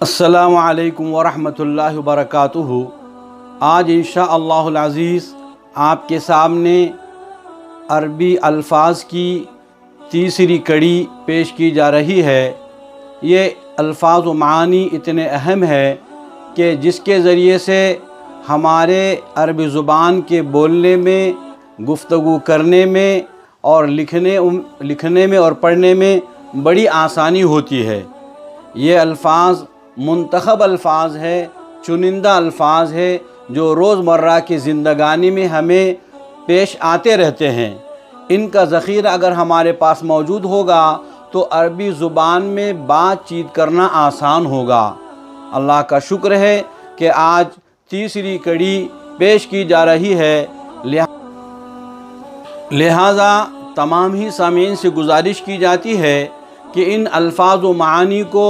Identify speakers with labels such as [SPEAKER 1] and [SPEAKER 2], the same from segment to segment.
[SPEAKER 1] السلام علیکم ورحمۃ اللہ وبرکاتہ۔ آج انشاءاللہ العزیز آپ کے سامنے عربی الفاظ کی تیسری کڑی پیش کی جا رہی ہے۔ یہ الفاظ و معانی اتنے اہم ہے کہ جس کے ذریعے سے ہمارے عربی زبان کے بولنے میں، گفتگو کرنے میں اور لکھنے میں اور پڑھنے میں بڑی آسانی ہوتی ہے۔ یہ الفاظ منتخب الفاظ ہے، چنندہ الفاظ ہے جو روزمرہ کی زندگانی میں ہمیں پیش آتے رہتے ہیں۔ ان کا ذخیرہ اگر ہمارے پاس موجود ہوگا تو عربی زبان میں بات چیت کرنا آسان ہوگا۔ اللہ کا شکر ہے کہ آج تیسری کڑی پیش کی جا رہی ہے، لہٰذا تمام ہی سامعین سے گزارش کی جاتی ہے کہ ان الفاظ و معانی کو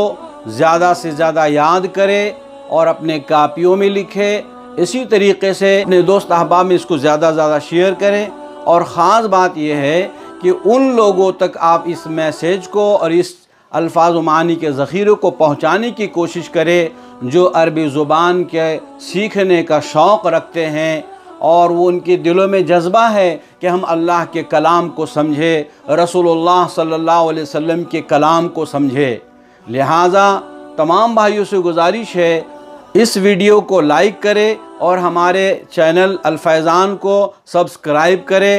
[SPEAKER 1] زیادہ سے زیادہ یاد کرے اور اپنے کاپیوں میں لکھے۔ اسی طریقے سے اپنے دوست احباب میں اس کو زیادہ شیئر کریں، اور خاص بات یہ ہے کہ ان لوگوں تک آپ اس میسیج کو اور اس الفاظ و معانی کے ذخیرے کو پہنچانے کی کوشش کریں جو عربی زبان کے سیکھنے کا شوق رکھتے ہیں، اور وہ ان کے دلوں میں جذبہ ہے کہ ہم اللہ کے کلام کو سمجھے، رسول اللہ صلی اللہ علیہ وسلم کے کلام کو سمجھے۔ لہٰذا تمام بھائیوں سے گزارش ہے اس ویڈیو کو لائک کرے اور ہمارے چینل الفیضان کو سبسکرائب کرے۔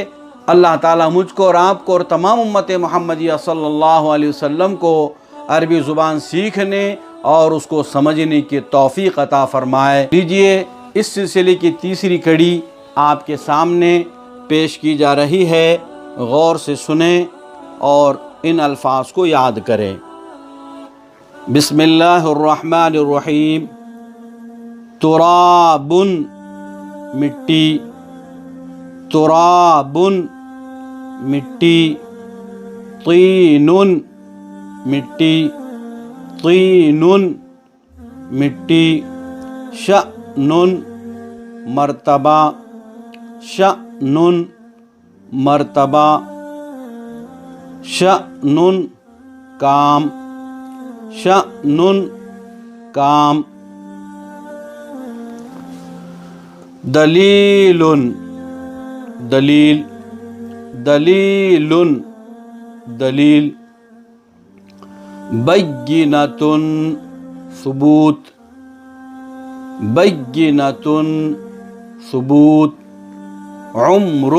[SPEAKER 1] اللہ تعالیٰ مجھ کو اور آپ کو اور تمام امت محمدیہ صلی اللہ علیہ وسلم کو عربی زبان سیکھنے اور اس کو سمجھنے کی توفیق عطا فرمائے۔ لیجئے اس سلسلے کی تیسری کڑی آپ کے سامنے پیش کی جا رہی ہے، غور سے سنیں اور ان الفاظ کو یاد کریں۔ بسم اللہ الرحمن الرحیم۔ تراب مٹی، تراب مٹی، طین مٹی، طین مٹی، شأن مرتبہ، شأن مرتبہ، شأن کام، شأن کام، دلیل دلیل، دلیل دلیل، بینۃ ثبوت، بینۃ ثبوت، عمر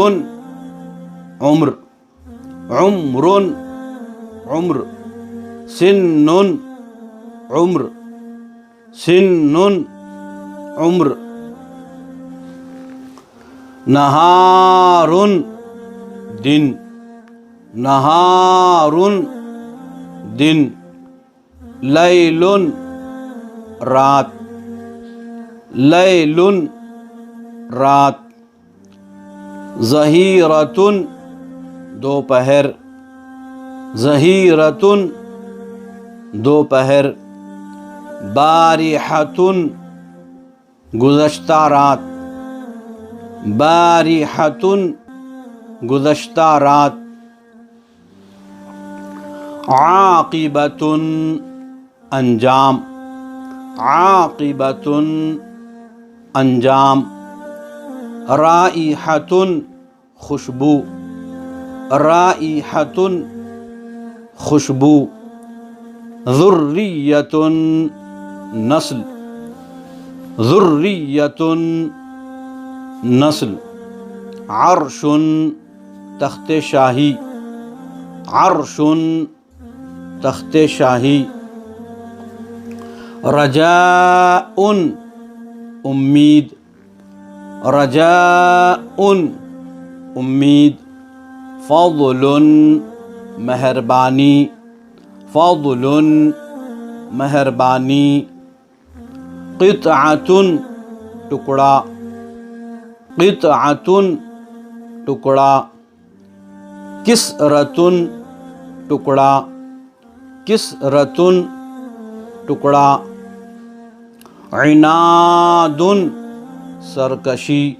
[SPEAKER 1] عمر، عمر عمر، سن عمر، سن عمر، نہار دن، نہار دن، لیل رات، لیل رات، ظہیرۃ دوپہر، ظہیرۃ دوپہر، باریحۃ گزشتہ رات، باریحۃ گزشتہ رات، عاقبۃ انجام، عاقبۃ انجام، رائحۃ خوشبو، رائحۃ خوشبو، ذریۃ نسل، ذریۃ نسل، عرش تخت شاہی، عرش تخت شاہی، رجاء امید، رجاء امید، فضل مہربانی، فضل مہربانی، قطعۃ ٹکڑا، قطعۃ ٹکڑا، کسرۃ ٹکڑا، کسرۃ ٹکڑا، عناد سرکشی،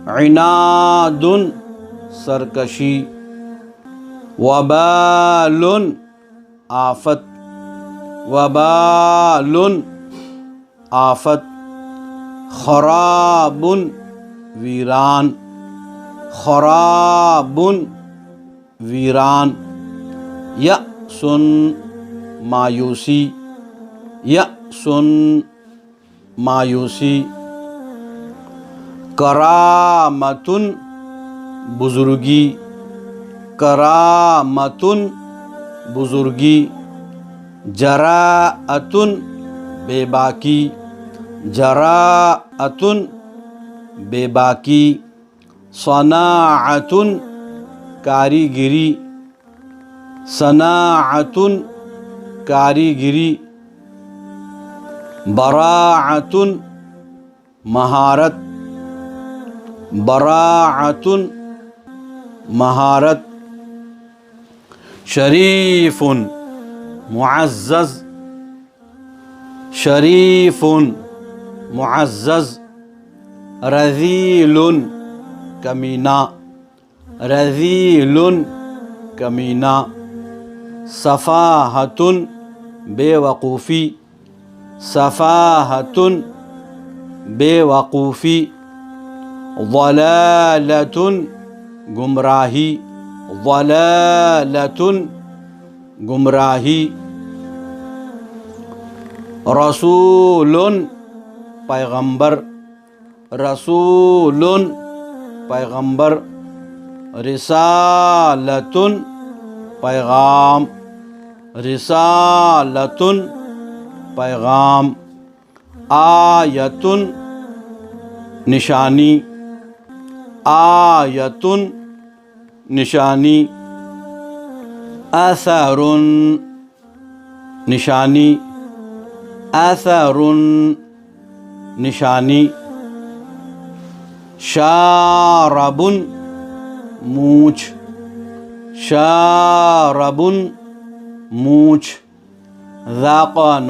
[SPEAKER 1] عناد سرکشی، وبال آفت، وبال آفت، خراب ویران، خراب ویران، یأس مایوسی، یأس مایوسی، کرامت بزرگی، کرامت بزرگی، جراءت بے باکی، جراءت بے باکی، صناعت کاریگری، صناعت کاریگری، براعت مہارت، براعت مہارت، شریف معزز، شریف معزز، رذیل کمینہ، رذیل کمینہ، سفاہۃ بے وقوفی، سفاہۃ بے وقوفی، ضلالۃ گمراہی، ضلالۃ گمراہی، رسول پیغمبر، رسول پیغمبر، رسالۃ پیغام، رسالۃ پیغام، آیۃ نشانی، آیۃ نشانی، اثر نشانی، اثر نشانی، شارب مونچھ، شارب مونچھ، ذقن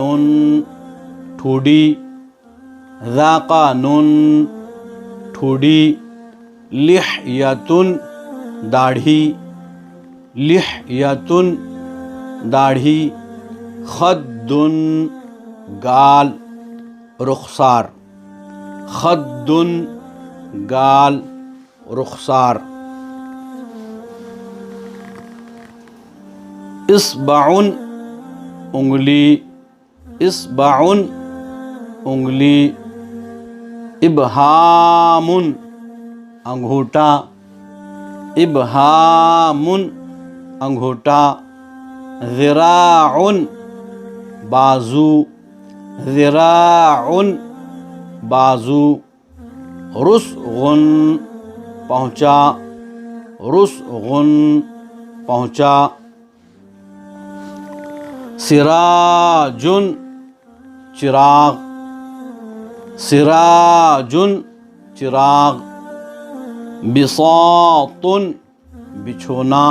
[SPEAKER 1] ٹھوڑی، ذقن ٹھوڑی، لحیۃ داڑھی، لحیۃ داڑھی، خد گال، رخسار، خد گال، رخسار، اصبع انگلی، اصبع انگلی، ابہام انگوٹھا، ابہام انگوٹھا، ذراع بازو، ذراع بازو، رسغ پہنچا، رسغ پہنچا، سراج چراغ، سراج چراغ، بساط بچھونا،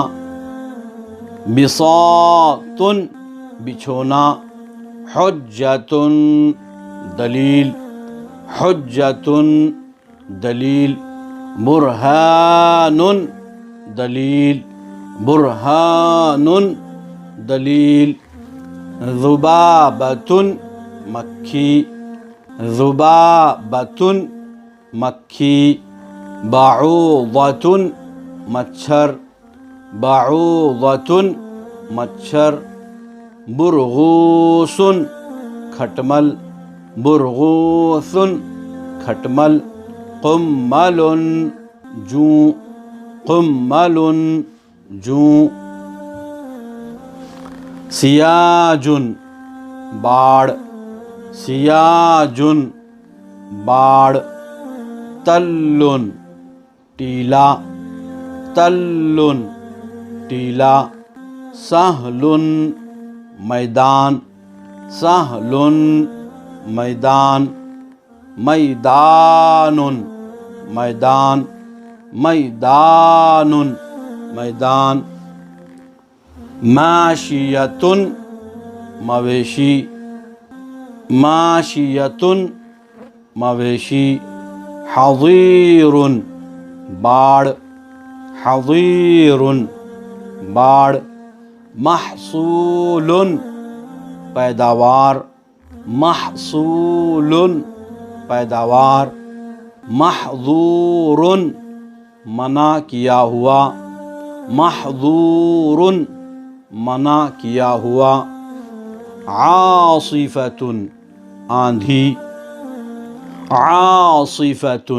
[SPEAKER 1] بساط بچھونا، حجۃ دلیل، حجۃ دلیل، برہان دلیل، برہان دلیل، ذبابۃ مکھی، ذبابۃ مکھی، بعوضۃ مچھر، بعوضۃ مچھر، برغوث کھٹمل، برغوث کھٹمل، قمل جوں، قمل جوں، سیاج باڑ، سیاج باڑ، تل ٹیلا، تل ٹیلا، سہل میدان، سہل میدان، میدان میدان، میدان میدان، ماشیۃ مویشی، ماشیۃ مویشی، حظیر باڑ، حظیر باڑ، محصول پیداوار، محصول پیداوار، محظور منع کیا ہوا، محظور منع کیا ہوا، عاصفۃ آندھی، عاصفۃ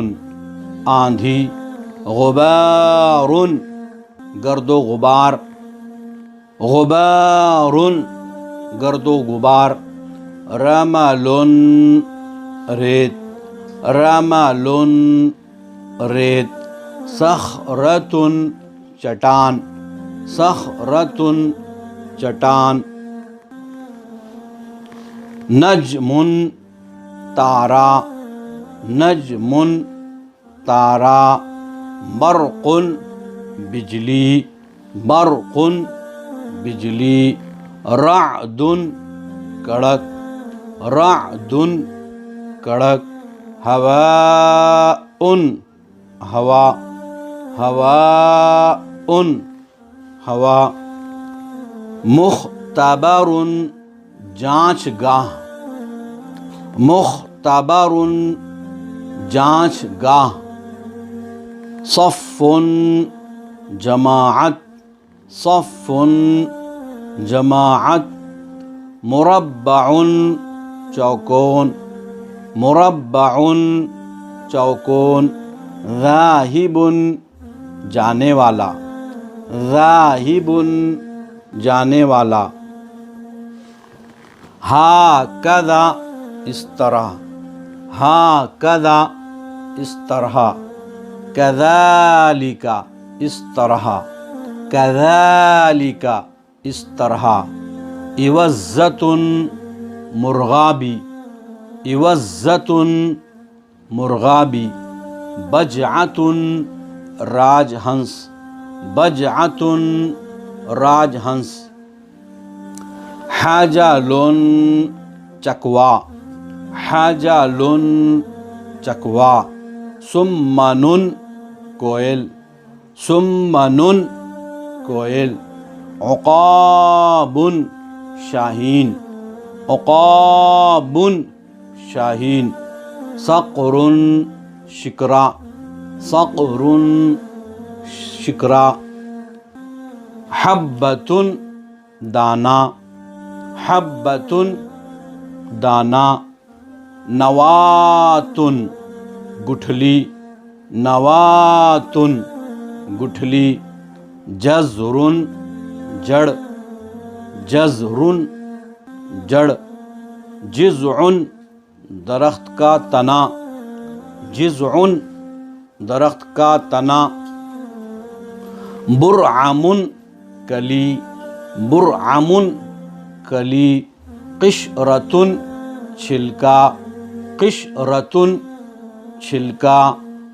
[SPEAKER 1] آندھی، غبار گرد و غبار، غبار گرد و غبار، رمل ریت، رمل ریت، صخرۃ چٹان، صخرۃ چٹان، نجم تارا، نجم تارا، برق بجلی، برق بجلی، رعد کڑک، رعد کڑک، ہواء ہوا، ہواء ہوا، مختبر جانچ گاہ، مختبر جانچ گاہ، صف جماعت، صف جماعت، مربع چوکون، مربع چوکون، ذاہب جانے والا، ذاہب جانے والا، ہاکذا اس طرح، ہاکذا اس طرح، کذالک اس طرح، کذالک اس طرح، عوزۃ مرغابی، عوزۃ مرغابی، بجعۃ راج ہنس، بجعۃ راج ہنس، حجل چکوا، حجل چکوا، سمن کوئل، سمن کوئل، عقاب شاہین، عقاب شاہین، صقر شکرا، صقر شکرا، حبۃ دانا، حبۃ دانا، نوات گٹھلی، نوات گٹھلی، جزر جڑ، جزر جڑ، جذع درخت کا تنا، جذع درخت کا تنا، برعم کلی، برعم کلی، قشرۃ چھلکا، قشرۃ چھلکا،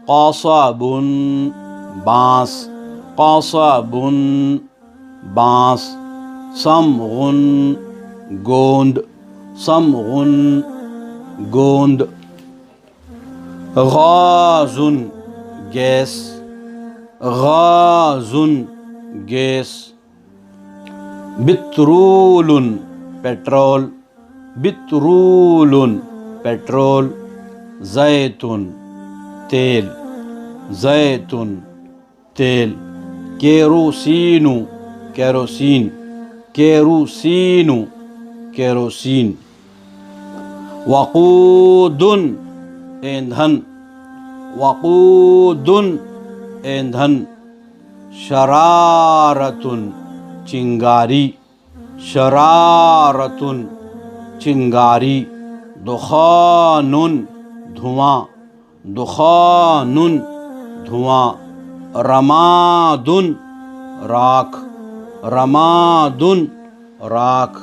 [SPEAKER 1] قصب بانس، قصب بانس، صمغ گوند، صمغ گوند، غاز گیس، غاز گیس، بترول پیٹرول، بترول پیٹرول، زیتون تیل، زیتون تیل، کیروسین کیروسین، کیروسین کیروسین، وقود ایندھن، وقود ایندھن، شرارۃ چنگاری، شرارۃ چنگاری، دخان دھواں، دخان دھواں، رماد راکھ، رماد راکھ،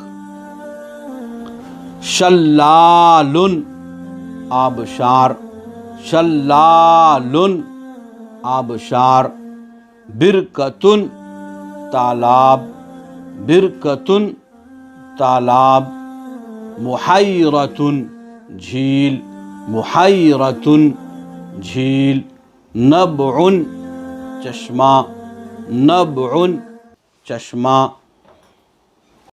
[SPEAKER 1] شلال آبشار، شلال آبشار، برکۃ تالاب، برکۃ تالاب، محیرۃ جھیل، محیرۃ جھیل، نبع چشمہ، نبع چشمہ،